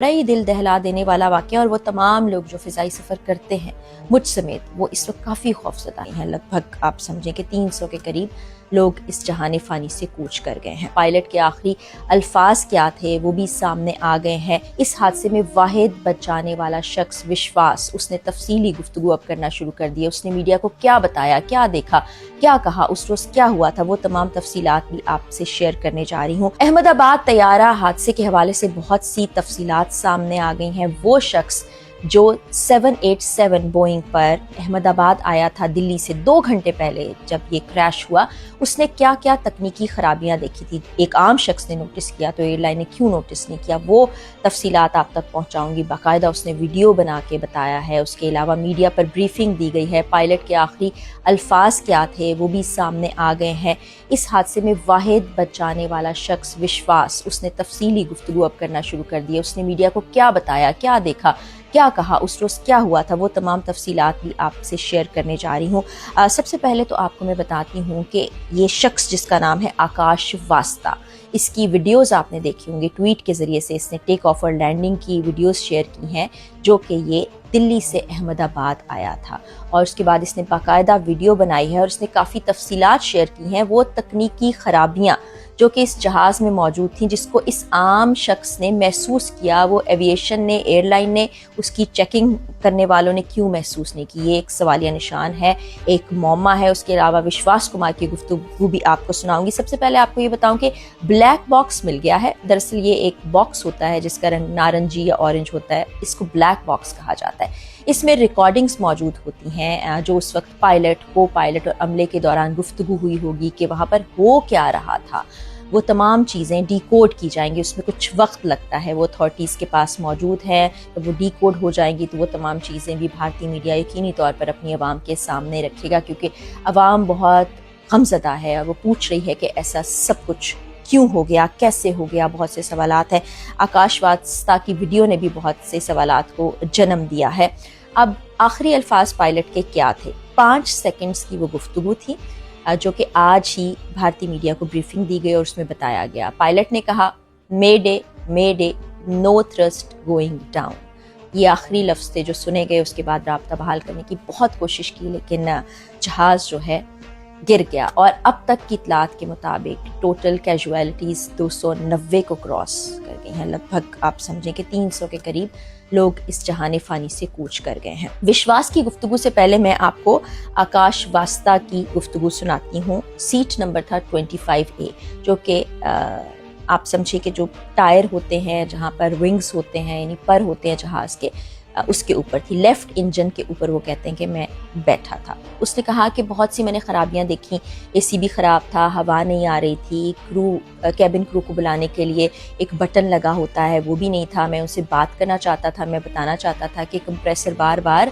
बड़ा ही दिल दहला देने वाला वाक़या, और वो तमाम लोग जो फ़िज़ाई सफ़र करते हैं मुझ समेत, वो इस वक्त काफ़ी खौफज़दा हैं। लगभग आप समझें कि 300 के करीब लोग इस जहान फ़ानी से कूच कर गए हैं। पायलट के आखिरी अल्फाज क्या थे वो भी सामने आ गए हैं। इस हादसे में वाहिद बचाने वाला शख्स विश्वास, उसने तफसीली गुफ्तगू अब करना शुरू कर दी है। उसने मीडिया को क्या बताया, क्या देखा, क्या कहा, उस रोज़ क्या हुआ था, वो तमाम तफसीलात भी आपसे शेयर करने जा रही हूँ। अहमदाबाद तैयारा हादसे के हवाले से बहुत सी तफसीलात सामने आ गई हैं। वो शख्स जो 787 बोइंग पर अहमदाबाद आया था दिल्ली से 2 घंटे पहले जब ये क्रैश हुआ, उसने क्या क्या तकनीकी खराबियां देखी थी, एक आम शख्स ने नोटिस किया तो एयरलाइन ने क्यों नोटिस नहीं किया, वो तफसीलात आप तक पहुंचाऊंगी। बाकायदा उसने वीडियो बना के बताया है। उसके अलावा मीडिया पर ब्रीफिंग दी गई है। पायलट के आखिरी अल्फाज क्या थे वो भी सामने आ गए हैं। इस हादसे में वाहिद बचाने वाला शख्स विश्वास, उसने तफसीली गुफ्तगू अब करना शुरू कर दी है। उसने मीडिया को क्या बताया, क्या देखा, क्या कहा, उस रोज़ क्या हुआ था, वो तमाम तफसीलात भी आपसे शेयर करने जा रही हूँ। सबसे पहले तो आपको मैं बताती हूँ कि ये शख्स जिसका नाम है आकाश वास्ता, इसकी वीडियोस आपने देखी होंगी। ट्वीट के ज़रिए से इसने टेक ऑफ और लैंडिंग की वीडियोस शेयर की हैं, जो कि ये दिल्ली से अहमदाबाद आया था, और उसके बाद इसने बाकायदा वीडियो बनाई है और इसने काफ़ी तफसीलात शेयर की हैं, वो तकनीकी खराबियाँ जो कि इस जहाज़ में मौजूद थी, जिसको इस आम शख्स ने महसूस किया, वो एविएशन ने, एयरलाइन ने, उसकी चेकिंग करने वालों ने क्यों महसूस नहीं की, ये एक सवालिया निशान है, एक मौमा है। उसके अलावा विश्वास कुमार की गुफ्तगू भी आपको सुनाऊंगी। सबसे पहले आपको ये बताऊं कि ब्लैक बॉक्स मिल गया है। दरअसल ये एक बॉक्स होता है जिसका रंग नारंगी या ऑरेंज होता है, इसको ब्लैक बॉक्स कहा जाता है। इसमें रिकॉर्डिंग्स मौजूद होती हैं जो उस वक्त पायलट, को पायलट और अमले के दौरान गुफ्तगू हुई होगी कि वहाँ पर हो क्या रहा था, वो तमाम चीज़ें डिकोड की जाएंगी। उसमें कुछ वक्त लगता है, वो अथॉरिटीज़ के पास मौजूद है, तो वो डिकोड हो जाएंगी, तो वो तमाम चीज़ें भी भारतीय मीडिया यकीनी तौर पर अपनी आवाम के सामने रखेगा, क्योंकि आवाम बहुत गमज़दा है और वो पूछ रही है कि ऐसा सब कुछ क्यों हो गया, कैसे हो गया, बहुत से सवालात हैं। आकाश वास्ता की वीडियो ने भी बहुत से सवालात को जन्म दिया है। अब आखिरी अल्फाज पायलट के क्या थे? 5 सेकंड्स की वो गुफ्तगू थी जो कि आज ही भारतीय मीडिया को ब्रीफिंग दी गई और उसमें बताया गया। पायलट ने कहा, mayday, no thrust going down. ये आखिरी लफ्ज़ थे जो सुने गए। उसके बाद राब्ता बहाल करने की बहुत कोशिश की, लेकिन जहाज़ जो है गिर गया, और अब तक की इतलात के मुताबिक टोटल कैजुअलिटीज़ 290 को क्रॉस कर गई हैं। लगभग आप समझें कि 300 के करीब लोग इस जहान फ़ानी से कूच कर गए हैं। विश्वास की गुफ्तगू से पहले मैं आपको आकाश वास्ता की गुफ्तगू सुनाती हूँ। सीट नंबर था 25A, जो कि आप समझिए कि जो टायर होते हैं, जहाँ पर विंग्स होते हैं, यानी पर होते हैं जहाज़ के, उसके ऊपर थी, लेफ्ट इंजन के ऊपर वो कहते हैं कि मैं बैठा था। उसने कहा कि बहुत सी मैंने खराबियां देखी, एसी भी ख़राब था, हवा नहीं आ रही थी, कैबिन क्रू को बुलाने के लिए एक बटन लगा होता है वो भी नहीं था। मैं उनसे बात करना चाहता था, मैं बताना चाहता था कि कंप्रेसर बार बार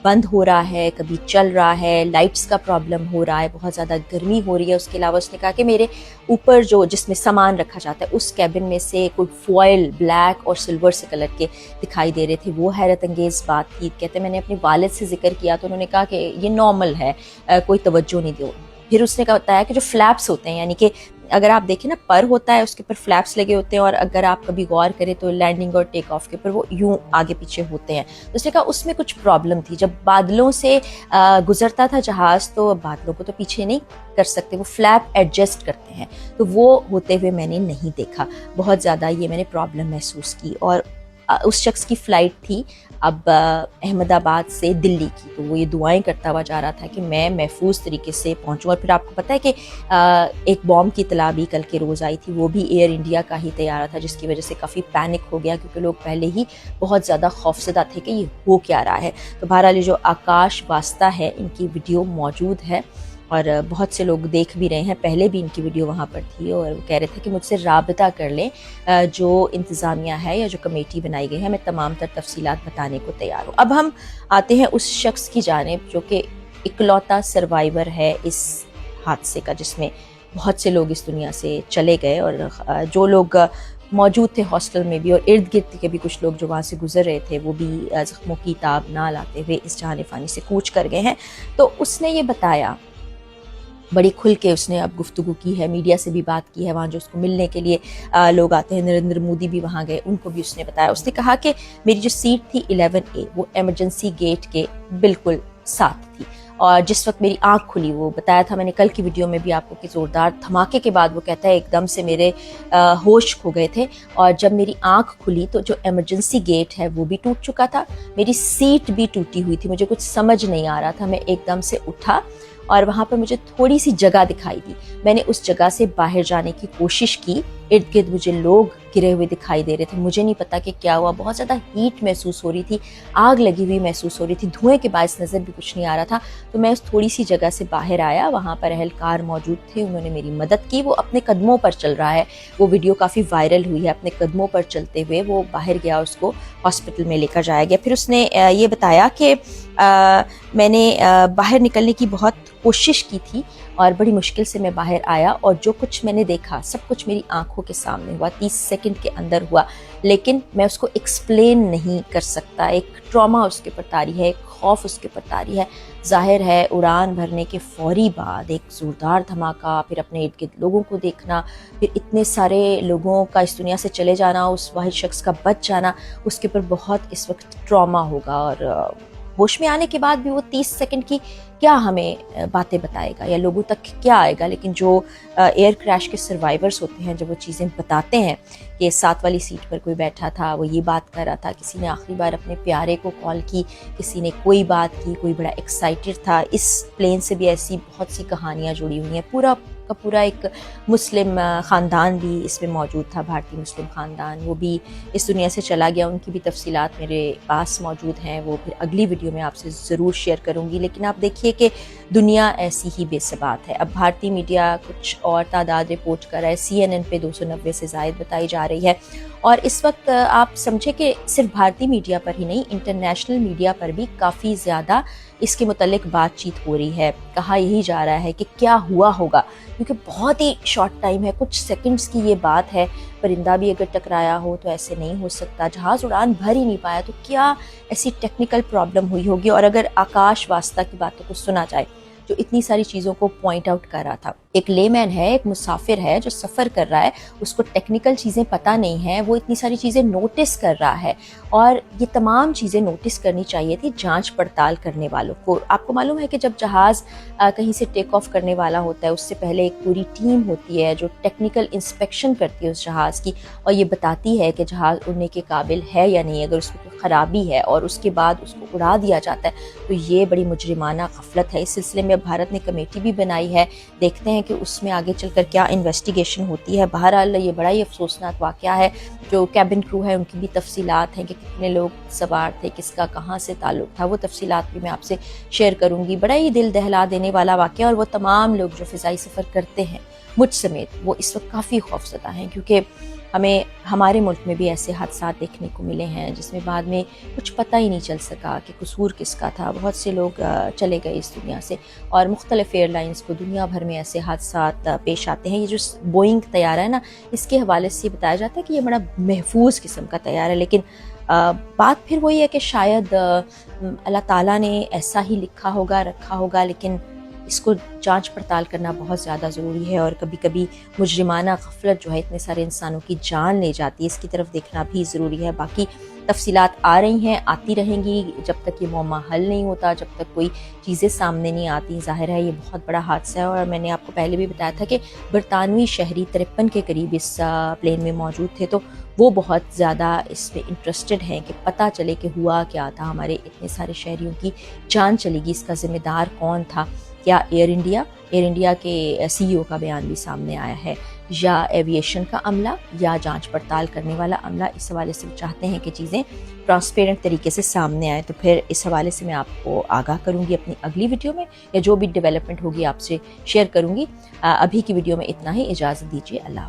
बंद हो रहा है, कभी चल रहा है, लाइट्स का प्रॉब्लम हो रहा है, बहुत ज़्यादा गर्मी हो रही है। उसके अलावा उसने कहा कि मेरे ऊपर जो जिसमें सामान रखा जाता है उस कैबिन में से कोई फॉयल ब्लैक और सिल्वर से कलर के दिखाई दे रहे थे, वो हैरत अंगेज़ बात थी। कहते मैंने अपने वालिद से जिक्र किया तो उन्होंने कहा कि ये नॉर्मल है, कोई तवज्जो नहीं दो। फिर उसने बताया कि जो फ्लैप्स होते हैं, यानी कि अगर आप देखें ना, पर होता है उसके ऊपर फ्लैप्स लगे होते हैं, और अगर आप कभी गौर करें तो लैंडिंग और टेक ऑफ के ऊपर वो यूं आगे पीछे होते हैं। तो उसने कहा उसमें कुछ प्रॉब्लम थी। जब बादलों से गुजरता था जहाज़, तो बादलों को तो पीछे नहीं कर सकते, वो फ्लैप एडजस्ट करते हैं, तो वो होते हुए मैंने नहीं देखा। बहुत ज़्यादा ये मैंने प्रॉब्लम महसूस की। और उस शख्स की फ़्लाइट थी अब अहमदाबाद से दिल्ली की, तो वो ये दुआएं करता हुआ जा रहा था कि मैं महफूज तरीके से पहुंचूं। और फिर आपको पता है कि एक बॉम्ब की इतला भी कल के रोज़ आई थी, वो भी एयर इंडिया का ही तैयारा था, जिसकी वजह से काफ़ी पैनिक हो गया, क्योंकि लोग पहले ही बहुत ज़्यादा खौफजदा थे कि ये हो क्या रहा है। तो बहरहाल जो आकाश वास्ता है, इनकी वीडियो मौजूद है और बहुत से लोग देख भी रहे हैं। पहले भी इनकी वीडियो वहाँ पर थी और वो कह रहे थे कि मुझसे राबता कर लें, जो इंतज़ामिया है या जो कमेटी बनाई गई है, मैं तमाम तर तफसीलात बताने को तैयार हूँ। अब हम आते हैं उस शख्स की जानिब जो कि इकलौता सर्वाइवर है इस हादसे का, जिसमें बहुत से लोग इस दुनिया से चले गए, और जो लोग मौजूद थे हॉस्टल में भी और इर्द गिर्द के भी कुछ लोग जो वहाँ से गुजर रहे थे, वो भी ज़ख्मों की ताब ना लाते हुए इस जहान फ़ानी से कूच कर गए हैं। तो उसने ये बताया बड़ी खुल के उसने अब गुफ्तगू की है, मीडिया से भी बात की है, वहाँ जो उसको मिलने के लिए लोग आते हैं, नरेंद्र मोदी भी वहाँ गए, उनको भी उसने बताया। उसने कहा कि मेरी जो सीट थी 11A वो एमरजेंसी गेट के बिल्कुल साथ थी, और जिस वक्त मेरी आंख खुली, वो बताया था मैंने कल की वीडियो में भी आपको कि ज़ोरदार धमाके के बाद वो कहता है एकदम से मेरे होश खो गए थे, और जब मेरी आंख खुली तो जो एमरजेंसी गेट है वो भी टूट चुका था, मेरी सीट भी टूटी हुई थी, मुझे कुछ समझ नहीं आ रहा था। मैं एकदम से उठा और वहाँ पर मुझे थोड़ी सी जगह दिखाई दी, मैंने उस जगह से बाहर जाने की कोशिश की, इर्द गिर्द मुझे लोग गिरे हुए दिखाई दे रहे थे, मुझे नहीं पता कि क्या हुआ, बहुत ज़्यादा हीट महसूस हो रही थी, आग लगी हुई महसूस हो रही थी, धुएं के बायस नज़र भी कुछ नहीं आ रहा था। तो मैं उस थोड़ी सी जगह से बाहर आया, वहाँ पर अहलकार मौजूद थे, उन्होंने मेरी मदद की। वो अपने कदमों पर चल रहा है, वो वीडियो काफ़ी वायरल हुई है, अपने कदमों पर चलते हुए वो बाहर गया, उसको हॉस्पिटल में लेकर जाया गया। फिर उसने ये बताया कि मैंने बाहर निकलने की बहुत कोशिश की थी और बड़ी मुश्किल से मैं बाहर आया, और जो कुछ मैंने देखा सब कुछ मेरी आंखों के सामने हुआ, 30 सेकंड के अंदर हुआ, लेकिन मैं उसको एक्सप्लेन नहीं कर सकता। एक ट्रॉमा उसके ऊपर तारी है, एक खौफ उसके ऊपर तारी है। जाहिर है उड़ान भरने के फौरी बाद एक ज़ोरदार धमाका, फिर अपने इर्द गिर्द लोगों को देखना, फिर इतने सारे लोगों का इस दुनिया से चले जाना, उस वाहिद शख्स का बच जाना, उसके ऊपर बहुत इस वक्त ट्रॉमा होगा। और होश में आने के बाद भी वो 30 सेकंड की क्या हमें बातें बताएगा या लोगों तक क्या आएगा। लेकिन जो एयर क्रैश के सर्वाइवर्स होते हैं, जब वो चीज़ें बताते हैं कि 7 वाली सीट पर कोई बैठा था, वो ये बात कर रहा था, किसी ने आखिरी बार अपने प्यारे को कॉल की, किसी ने कोई बात की, कोई बड़ा एक्साइटेड था। इस प्लेन से भी ऐसी बहुत सी कहानियाँ जुड़ी हुई हैं। पूरा का पूरा एक मुस्लिम ख़ानदान भी इसमें मौजूद था, भारतीय मुस्लिम ख़ानदान, वो भी इस दुनिया से चला गया। उनकी भी तफसीलात मेरे पास मौजूद हैं, वो फिर अगली वीडियो में आपसे ज़रूर शेयर करूँगी। लेकिन आप देखिए कि दुनिया ऐसी ही बेसबात है। अब भारतीय मीडिया कुछ और तादाद रिपोर्ट कर रहा है, CNN पे 290 से ज़ायद बताई जा रही है, और इस वक्त आप समझे कि सिर्फ भारतीय मीडिया पर ही नहीं, इंटरनेशनल मीडिया पर भी काफ़ी ज़्यादा इसके मुतल्लिक बातचीत हो रही है। कहा यही जा रहा है कि क्या हुआ होगा, क्योंकि बहुत ही शॉर्ट टाइम है, कुछ सेकंड्स की ये बात है। परिंदा भी अगर टकराया हो तो ऐसे नहीं हो सकता, जहाज़ उड़ान भर ही नहीं पाया तो क्या ऐसी टेक्निकल प्रॉब्लम हुई होगी। और अगर आकाश वास्ता की बातों को सुना जाए, जो इतनी सारी चीज़ों को पॉइंट आउट कर रहा था, एक लेमैन है, एक मुसाफिर है जो सफ़र कर रहा है, उसको टेक्निकल चीज़ें पता नहीं है, वो इतनी सारी चीज़ें नोटिस कर रहा है, और ये तमाम चीज़ें नोटिस करनी चाहिए थी जांच पड़ताल करने वालों को। आपको मालूम है कि जब जहाज़ कहीं से टेक ऑफ करने वाला होता है, उससे पहले एक पूरी टीम होती है जो टेक्निकल इंस्पेक्शन करती है उस जहाज़ की, और ये बताती है कि जहाज़ उड़ने के काबिल है या नहीं। अगर उसमें कोई ख़राबी है और उसके बाद उसको उड़ा दिया जाता है तो ये बड़ी मुजरिमाना गफलत है। इस सिलसिले में भारत ने कमेटी भी बनाई है, देखते हैं कि उसमें आगे चलकर क्या इन्वेस्टिगेशन होती है। बहरहाल ये बड़ा ही अफसोसनाक वाक़या है। जो कैबिन क्रू है उनकी भी तफसीलात हैं कि कितने लोग सवार थे, किसका कहाँ से ताल्लुक़ था, वो तफसीलात भी मैं आपसे शेयर करूँगी। बड़ा ही दिल दहला देने वाला वाक़या, और वो तमाम लोग जो फ़िज़ाई सफ़र करते हैं मुझ समेत, वो इस वक्त काफ़ी खौफज़दा हैं, क्योंकि हमें हमारे मुल्क में भी ऐसे हादसा देखने को मिले हैं जिसमें बाद में कुछ पता ही नहीं चल सका कि कसूर किसका था। बहुत से लोग चले गए इस दुनिया से, और मुख्तलिफ एयरलाइंस को दुनिया भर में ऐसे हादसा पेश आते हैं। ये जो बोइंग तैयारा है ना, इसके हवाले से बताया जाता है कि ये बड़ा महफूज किस्म का तैयारा है। लेकिन बात फिर वही है कि शायद अल्लाह ताला ने ऐसा ही लिखा होगा, रखा होगा, लेकिन इसको जांच पड़ताल करना बहुत ज़्यादा ज़रूरी है। और कभी कभी मुजरिमाना गफलत जो है इतने सारे इंसानों की जान ले जाती है, इसकी तरफ देखना भी ज़रूरी है। बाकी तफसीलात आ रही हैं, आती रहेंगी, जब तक ये मुअम्मा हल नहीं होता, जब तक कोई चीज़ें सामने नहीं आती। ज़ाहिर है ये बहुत बड़ा हादसा है, और मैंने आपको पहले भी बताया था कि बरतानवी शहरी 53 के करीब इस प्लेन में मौजूद थे, तो वो बहुत ज़्यादा इसमें इंटरेस्टेड हैं कि पता चले कि हुआ क्या था, हमारे इतने सारे शहरियों की जान चलेगी, इसका ज़िम्मेदार कौन था। क्या एयर इंडिया के CEO का बयान भी सामने आया है, या एविएशन का अमला, या जांच पड़ताल करने वाला अमला। इस हवाले से चाहते हैं कि चीज़ें ट्रांसपेरेंट तरीके से सामने आए, तो फिर इस हवाले से मैं आपको आगाह करूंगी अपनी अगली वीडियो में, या जो भी डेवलपमेंट होगी आपसे शेयर करूंगी। अभी की वीडियो में इतना ही, इजाज़त दीजिए, अल्लाह।